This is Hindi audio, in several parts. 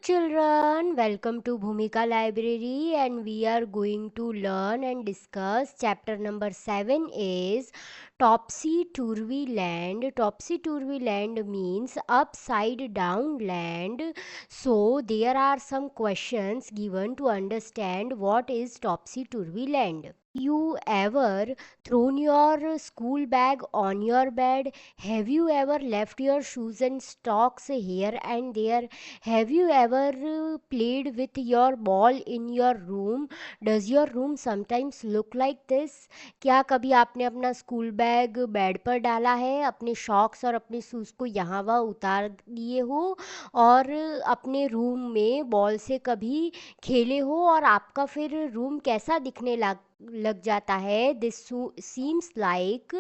children, welcome to Bhumika Library and we are going to learn and discuss chapter number 7 is Topsy Turvy Land. Topsy Turvy Land means upside down land. So there are some questions given to understand what is Topsy Turvy Land. You ever thrown your school bag on your bed? Have you ever left your shoes and socks here and there? Have you ever played with your ball in your room? Does your room sometimes look like this? क्या कभी आपने अपना स्कूल बैग बेड पर डाला है, अपने शॉक्स और अपने शूज़ को यहाँ वहाँ उतार दिए हो और अपने रूम में बॉल से कभी खेले हो और आपका फिर रूम कैसा दिखने लग जाता है? This seems like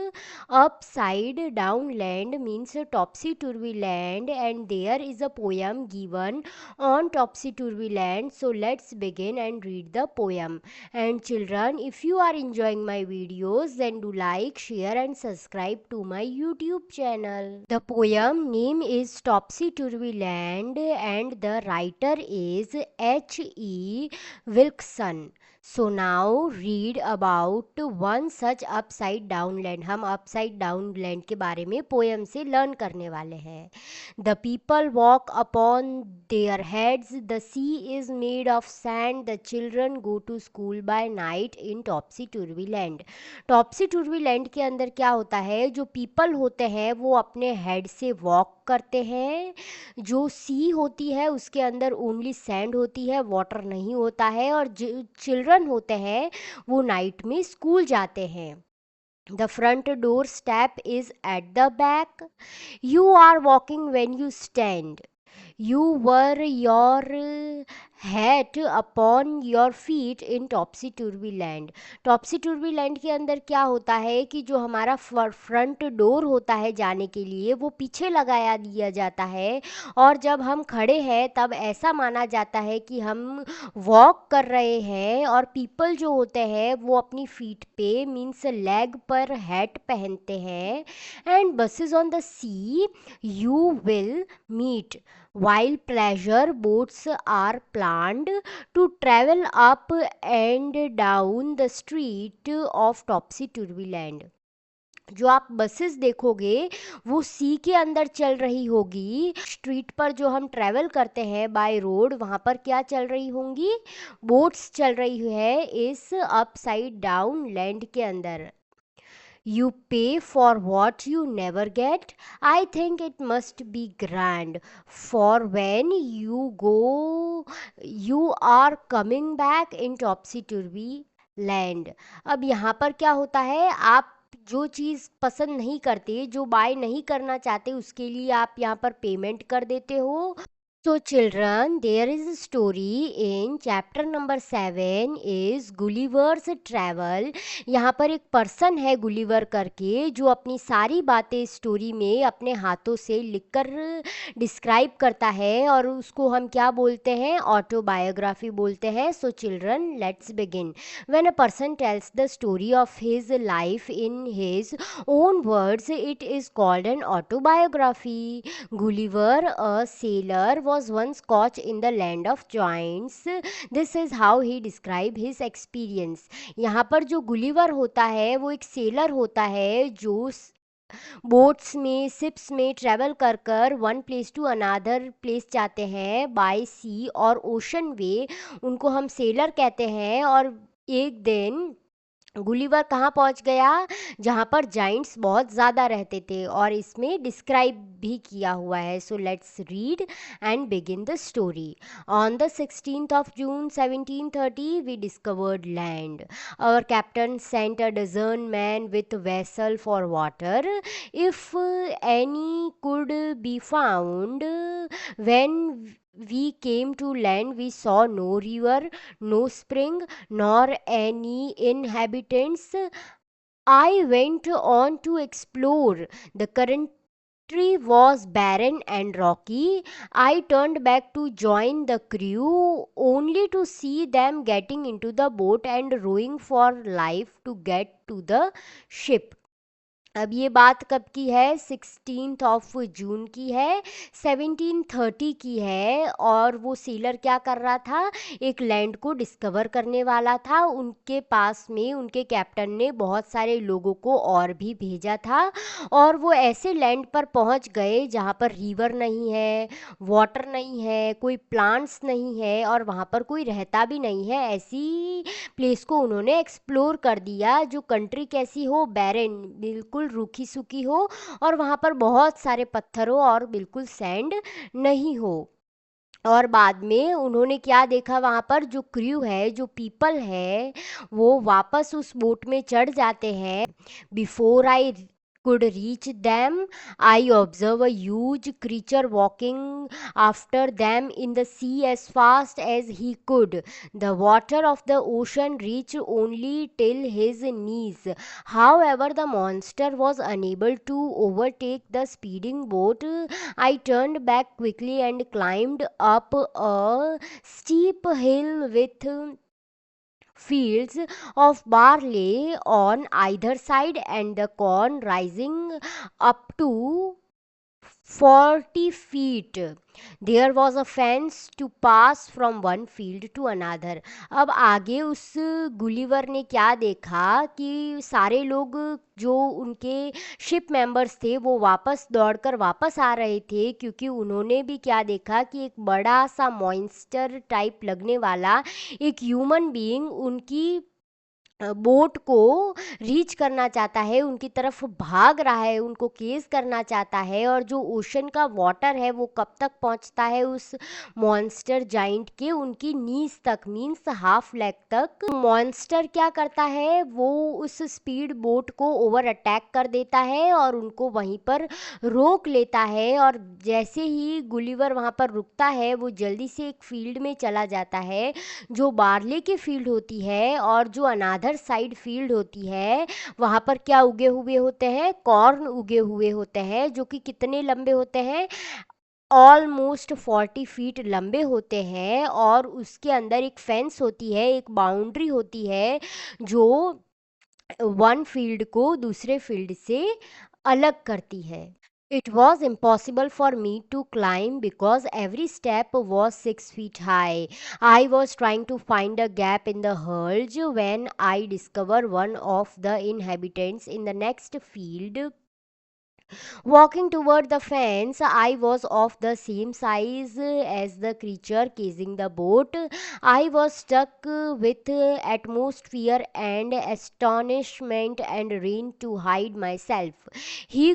upside down land means a topsy turvy land, and there is a poem given on topsy turvy land. So let's begin and read the poem. And children, if you are enjoying my videos, then do like, share and subscribe to my YouTube channel. The poem name is Topsy Turvy Land and the writer is H.E. Wilson. So now read about one such upside down land. हम upside down land के बारे में poem से learn करने वाले हैं. The people walk upon their heads. The sea is made of sand. The children go to school by night in Topsy Turvy Land. Topsy Turvy Land के अंदर क्या होता है? जो people होते हैं वो अपने head से walk करते हैं. जो सी होती है उसके अंदर ओनली सैंड होती है, वाटर नहीं होता है. और जो चिल्ड्रन होते हैं वो नाइट में स्कूल जाते हैं. The front door step is at the back. You are walking when you stand. You wear your hat upon your feet in topsy turvy land. topsy turvy land के अंदर क्या होता है कि जो हमारा फ्रंट डोर होता है जाने के लिए वो पीछे लगाया दिया जाता है और जब हम खड़े हैं तब ऐसा माना जाता है कि हम वॉक कर रहे हैं. और पीपल जो होते हैं वो अपनी फीट पे मीन्स लेग पर हैट पहनते हैं. And buses on the sea you will meet. While pleasure boats are planned to travel up and down the street of Topsy Turvy Land. जो आप बसेस देखोगे वो सी के अंदर चल रही होगी. स्ट्रीट पर जो हम ट्रैवल करते हैं बाय रोड वहाँ पर क्या चल रही होंगी? बोट्स चल रही है इस अपसाइड डाउन लैंड के अंदर. You pay for what you never get. I think it must be grand. For when you go, you are coming back in topsy turvy land. अब यहाँ पर क्या होता है? आप जो चीज़ पसंद नहीं करते, जो बाय नहीं करना चाहते, उसके लिए आप यहाँ पर पेमेंट कर देते हो. So children, there is a story in chapter number 7 is Gulliver's Travel. यहाँ पर एक पर्सन है गुलिवर करके जो अपनी सारी बातें स्टोरी में अपने हाथों से लिखकर डिस्क्राइब करता है और उसको हम क्या बोलते हैं? ऑटोबायोग्राफी बोलते हैं. So children, let's begin. When a person tells the story of his life in his own words it is called an autobiography. Gulliver, a sailor, was once caught in the land of giants. This is how he described his experience. यहाँ पर जो गुलिवर होता है वो एक सेलर होता है जो बोट्स में शिप्स में ट्रैवल कर कर one place to another place जाते हैं बाय सी और ओशन वे. उनको हम सेलर कहते हैं. और एक दिन गुलिवर कहाँ पहुँच गया? जहाँ पर जाइंट्स बहुत ज़्यादा रहते थे और इसमें डिस्क्राइब भी किया हुआ है. So let's read and begin the story. On the 16th of June 1730 we discovered land. Our captain sent a dozen men with vessel for water, if any could be found. When we came to land we saw no river, no spring, nor any inhabitants. I went on to explore. The country was barren and rocky. I turned back to join the crew only to see them getting into the boat and rowing for life to get to the ship. अब ये बात कब की है, 16 जून की है, 1730 की है। और वो सेलर क्या कर रहा था, एक लैंड को डिस्कवर करने वाला था। उनके पास में उनके कैप्टन ने बहुत सारे लोगों को और भी भेजा था, और वो ऐसे लैंड पर पहुंच गए जहाँ पर रिवर नहीं है, वाटर नहीं है, कोई प्लांट्स नहीं है, और वहाँ पर कोई रहता भी नहीं है। ऐसी प्लेस को उन्होंने एक्सप्लोर कर दिया, जो कंट्री कैसी हो, बैरन, बिल्कुल रूखी सूखी हो, और वहाँ पर बहुत सारे पत्थर हो और बिल्कुल सैंड नहीं हो। और बाद में उन्होंने क्या देखा, वहाँ पर जो क्रू है, जो पीपल है, वो वापस उस बोट में चढ़ जाते हैं। Before I could reach them, I observe a huge creature walking after them in the sea as fast as he could. The water of the ocean reached only till his knees. However, the monster was unable to overtake the speeding boat. I turned back quickly and climbed up a steep hill with fields of barley on either side and the corn rising up to 40 feet. There was a fence to pass from one field to another. अब आगे उस गुलिवर ने क्या देखा कि सारे लोग जो उनके शिप मेंबर्स थे वो वापस दौड़कर वापस आ रहे थे, क्योंकि उन्होंने भी क्या देखा कि एक बड़ा सा मॉन्स्टर टाइप लगने वाला एक ह्यूमन बीइंग उनकी बोट को रीच करना चाहता है, उनकी तरफ भाग रहा है, उनको केस करना चाहता है। और जो ओशन का वाटर है वो कब तक पहुंचता है उस मॉन्स्टर जाइंट के, उनकी नीज तक, मीन्स हाफ लेग तक। मॉन्स्टर क्या करता है, वो उस स्पीड बोट को ओवर अटैक कर देता है और उनको वहीं पर रोक लेता है। और जैसे ही गुलिवर वहाँ पर रुकता है, वो जल्दी से एक फील्ड में चला जाता है जो बार्ले की फील्ड होती है। और जो अनादर साइड फील्ड होती है, वहाँ पर क्या उगे हुए होते हैं, कॉर्न उगे हुए होते हैं, जो कि कितने लंबे होते हैं, ऑलमोस्ट 40 फीट लंबे होते हैं। और उसके अंदर एक फेंस होती है, एक बाउंड्री होती है, जो वन फील्ड को दूसरे फील्ड से अलग करती है। It was impossible for me to climb because every step was 6 feet high. I was trying to find a gap in the hulls when I discovered one of the inhabitants in the next field. Walking toward the fence, I was of the same size as the creature casing the boat. I was struck with atmosphere and astonishment and ran to hide myself. He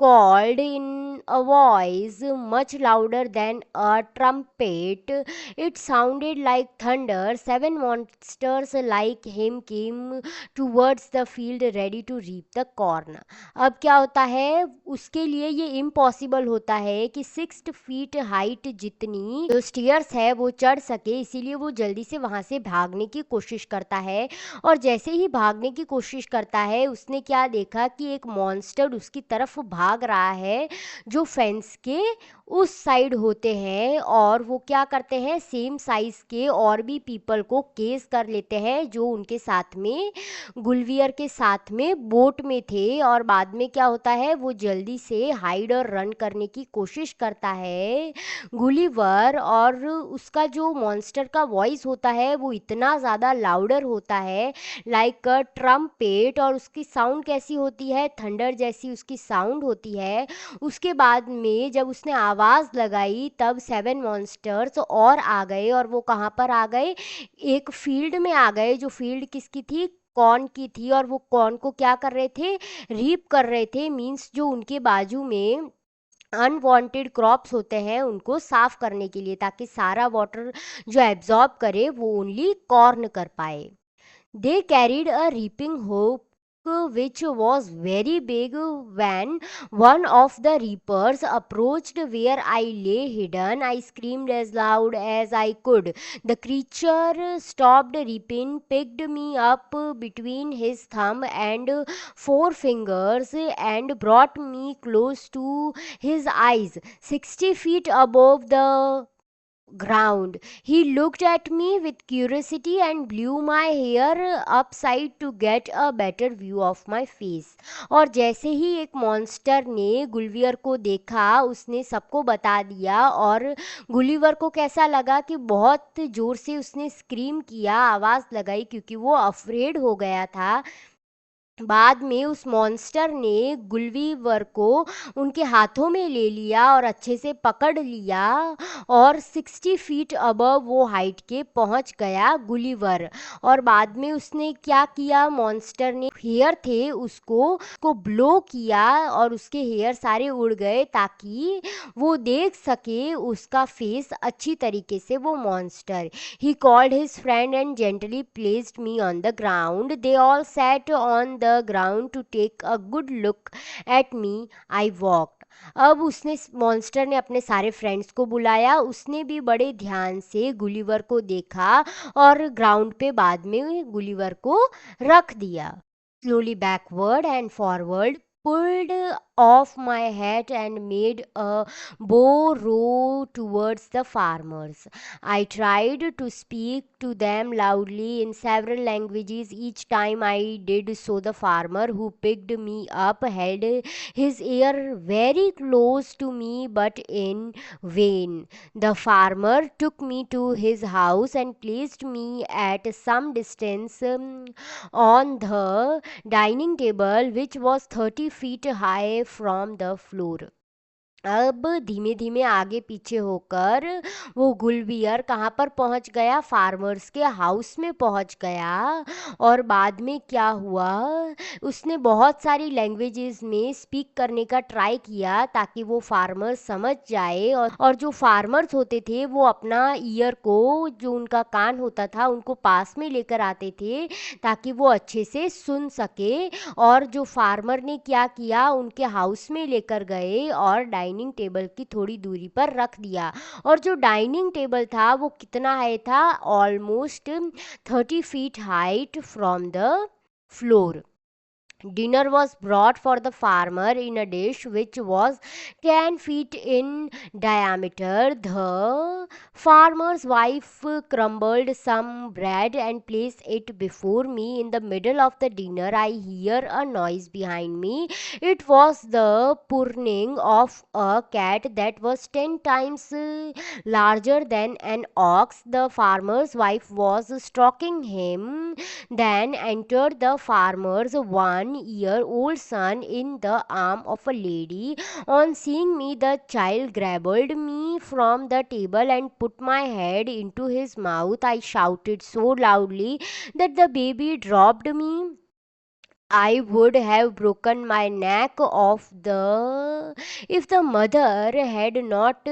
called in a voice much louder than a trumpet. It sounded like thunder. 7 monsters like him came towards the field ready to reap the corn. अब क्या होता है, उसके लिए ये इम्पॉसिबल होता है कि 6 फीट हाइट जितनी जो स्टेयर्स है वो चढ़ सके, इसीलिए वो जल्दी से वहाँ से भागने की कोशिश करता है। और जैसे ही भागने की कोशिश करता है, उसने क्या देखा कि एक मॉन्स्टर उसकी तरफ भाग रहा है, जो फेंस के उस साइड होते हैं। और वो क्या करते हैं, सेम साइज के और भी पीपल को केस कर लेते हैं, जो उनके साथ में गुलवियर के साथ में बोट में थे। और बाद में क्या होता है, वो जल्दी से हाइड और रन करने की कोशिश करता है गुलिवर। और उसका जो मॉन्स्टर का वॉइस होता है वो इतना ज़्यादा लाउडर होता है, लाइक अ ट्रम्पेट। और उसकी साउंड कैसी होती है, थंडर जैसी उसकी साउंड होती है। उसके बाद में जब उसने आवाज़ लगाई, तब 7 मॉन्स्टर्स और आ गए। और वो कहाँ पर आ गए, एक फील्ड में आ गए, जो फील्ड किसकी थी, कॉर्न की थी। और वो कॉर्न को क्या कर रहे थे, रीप कर रहे थे, मीन्स जो उनके बाजू में अनवांटेड क्रॉप्स होते हैं उनको साफ करने के लिए, ताकि सारा वाटर जो एब्जॉर्ब करे वो ओनली कॉर्न कर पाए। They carried a reaping hook which was very big. When one of the reapers approached where I lay hidden, I screamed as loud as I could. The creature stopped reaping, picked me up between his thumb and forefingers, and brought me close to his eyes, 60 feet above the ground. He looked at me with curiosity and blew my hair upside to get a better view of my face. और जैसे ही एक मॉन्स्टर ने गुलिवर को देखा उसने सबको बता दिया। और गुलिवर को कैसा लगा कि बहुत ज़ोर से उसने स्क्रीम किया, आवाज़ लगाई, क्योंकि वो अफ्रेड हो गया था। बाद में उस मॉन्स्टर ने गुलिवर को उनके हाथों में ले लिया और अच्छे से पकड़ लिया और 60 फीट अबव वो हाइट के पहुंच गया गुलिवर। और बाद में उसने क्या किया, मॉन्स्टर ने हेयर थे उसको ब्लो किया और उसके हेयर सारे उड़ गए ताकि वो देख सके उसका फेस अच्छी तरीके से वो monster. He called his friend and gently placed me on the ground. They all sat on the ground to take a good look at me. I walked. अब उसने मॉन्स्टर ने अपने सारे फ्रेंड्स को बुलाया, उसने भी बड़े ध्यान से गुलिवर को देखा और ग्राउंड पे बाद में गुलिवर को रख दिया। Slowly backward and forward, pulled off my hat and made a bow row towards the farmers. I tried to speak to them loudly in several languages. Each time I did so, the farmer who picked me up held his ear very close to me, but in vain. The farmer took me to his house and placed me at some distance on the dining table, which was 30 feet high from the floor. अब धीमे धीमे आगे पीछे होकर वो गुलवियर कहाँ पर पहुँच गया, फार्मर्स के हाउस में पहुँच गया। और बाद में क्या हुआ, उसने बहुत सारी लैंग्वेजेस में स्पीक करने का ट्राई किया ताकि वो फार्मर्स समझ जाए। और जो फार्मर्स होते थे वो अपना ईयर को, जो उनका कान होता था, उनको पास में लेकर आते थे ताकि वो अच्छे से सुन सके। और जो फार्मर ने क्या किया, उनके हाउस में लेकर गए और डाइनिंग टेबल की थोड़ी दूरी पर रख दिया। और जो डाइनिंग टेबल था वो कितना हाई था, almost 30 feet height from the floor. Dinner was brought for the farmer in a dish which was 10 feet in diameter. The farmer's wife crumbled some bread and placed it before me. In the middle of the dinner, I hear a noise behind me. It was the purring of a cat that was 10 times larger than an ox. The farmer's wife was stroking him, then entered the farmer's 1-year-old son in the arm of a lady. On seeing me, the child grabbed me from the table and put my head into his mouth. I shouted so loudly that the baby dropped me. I would have broken my neck off the if the mother had not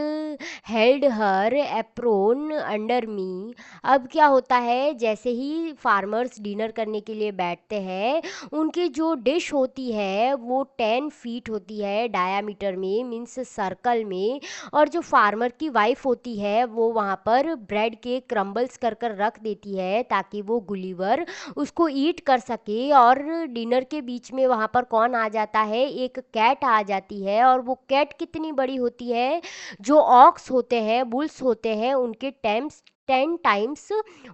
held her apron under me. अब क्या होता है, जैसे ही फार्मर्स डिनर करने के लिए बैठते हैं, उनकी जो डिश होती है वो 10 फीट होती है डायामीटर में, मीन्स सर्कल में। और जो फार्मर की वाइफ होती है वो वहाँ पर ब्रेड के क्रम्बल्स कर कर रख देती है ताकि वो गुलिवर उसको ईट कर सके। और डिनर के बीच में वहाँ पर कौन आ जाता है, एक कैट आ जाती है। और वो कैट कितनी बड़ी होती है, जो ऑक्स होते हैं, बुल्स होते हैं, उनके 10 टाइम्स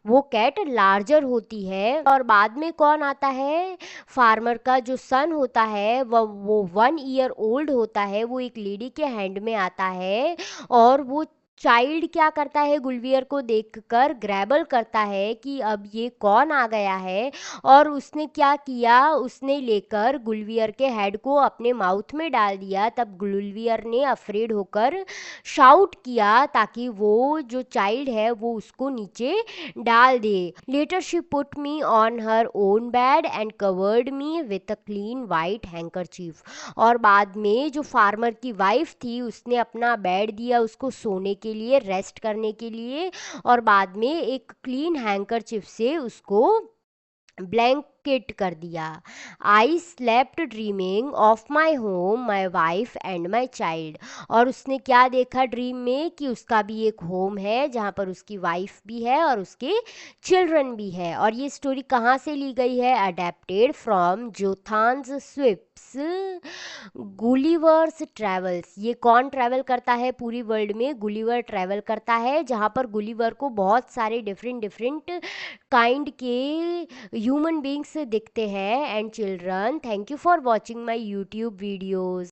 वो कैट लार्जर होती है। और बाद में कौन आता है, फार्मर का जो सन होता है वो 1-year-old होता है, वो एक लेडी के हैंड में आता है। और वो चाइल्ड क्या करता है, गुलवियर को देखकर ग्रैबल करता है कि अब ये कौन आ गया है। और उसने क्या किया, उसने लेकर गुलवियर के हेड को अपने माउथ में डाल दिया। तब गुलवियर ने अफ्रेड होकर शाउट किया ताकि वो जो चाइल्ड है वो उसको नीचे डाल दे। Later she put me on her own bed and covered me with a clean white handkerchief. और बाद में जो फार्मर की वाइफ थी उसने अपना बेड दिया उसको सोने के लिए, रेस्ट करने के लिए। और बाद में एक क्लीन हैंकरचीफ से उसको सफोकेट कर दिया। I slept dreaming of my home, my wife and my child. और उसने क्या देखा ड्रीम में कि उसका भी एक होम है जहाँ पर उसकी वाइफ भी है और उसके चिल्ड्रन भी है। और ये स्टोरी कहाँ से ली गई है? Adapted from Jonathan Swift's Gulliver's Travels. ये कौन ट्रैवल करता है पूरी वर्ल्ड में? गुलिवर ट्रैवल करता है, जहाँ पर गुलिवर को बहुत सारे डिफरेंट डिफरेंट काइंड के ह्यूमन बींग्स दिखते हैं। And children, thank you for watching my YouTube videos.